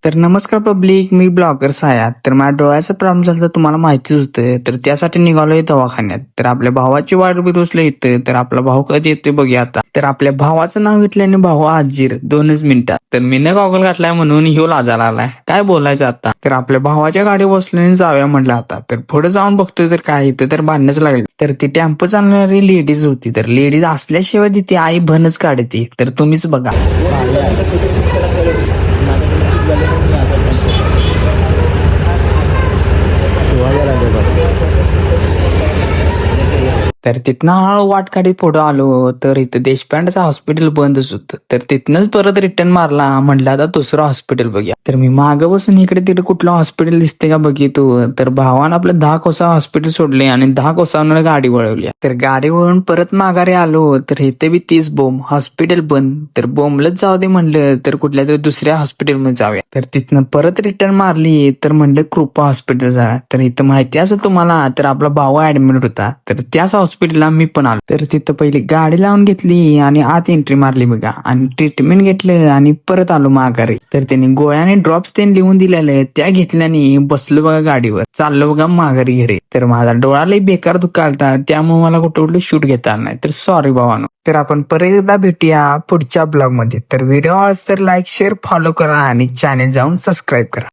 तर नमस्कार पब्लिक, मी ब्लॉगर साया. तर माझ्या डोळ्याचा प्रॉब्लेम झाला तर तुम्हाला माहितीच होतं. तर त्यासाठी निघालोय दवाखान्यात. तर आपल्या भावाची वाट बघितली इथं. तर आपला भाऊ कधी येतोय बघूया आता. तर आपल्या भावाचं नाव घेतल्याने भाऊ हाजीर 2च मिनिटात. तर मीनं गॉगल घातलाय म्हणून ह्यो लाजायला आलाय. काय बोलायचं आता. तर आपल्या भावाच्या गाडी बसल्याने जाऊया म्हटलं आता. तर पुढे जाऊन बघतोय तर काय इथं तर भांडणच लागले. तर ती टेम्पो चालणारी लेडीज होती. तर लेडीज असल्याशिवाय तिथे आई भनच काढते. तर तुम्हीच बघा. तर तिथनं हळू वाट काढीत पुढं आलो तर इथं देशपांडेचं हॉस्पिटल बंदच होतं. तर तिथनच परत रिटर्न मारला, म्हटलं आता दुसरं हॉस्पिटल बघूया. तर मी मागं बसून इकडे तिकडे कुठलं हॉस्पिटल दिसते का बघितो. तर भावानं आपलं 10 कोसा हॉस्पिटल सोडले आणि 10 कोसावर गाडी वळवली. तर गाडी वळून परत माघारी आलो तर इथे बी तीच बोंब, हॉस्पिटल बंद. तर बोंबलच जाऊ दे म्हणलं तर कुठल्या तरी दुसऱ्या हॉस्पिटलमध्ये जाऊया. तर तिथनं परत रिटर्न मारली तर म्हणलं कृपा हॉस्पिटल जा. तर इथं माहिती असं तुम्हाला तर आपला भाऊ ऍडमिट होता. तर त्याच हॉस्पिटलला मी पण आलो. तर तिथं पहिली गाडी लावून घेतली आणि आत एंट्री मारली बघा आणि ट्रीटमेंट घेतलं आणि परत आलो माघारी. तर त्यांनी गोळ्याने ड्रॉप्स त्यांनी लिहून दिलेले त्या घेतल्याने बसलो बघा गाडीवर, चाललो बघा माघारी घरी. तर माझा डोळा लई बेकार दुखालता, त्यामुळे मला कुठं शूट घेता आलं नाही. तर सॉरी भावानो. तर आपण परत एकदा भेटूया पुढच्या ब्लॉग मध्ये. तर व्हिडिओ आवडला तर लाईक शेअर फॉलो करा आणि चॅनेल जाऊन सबस्क्राईब करा.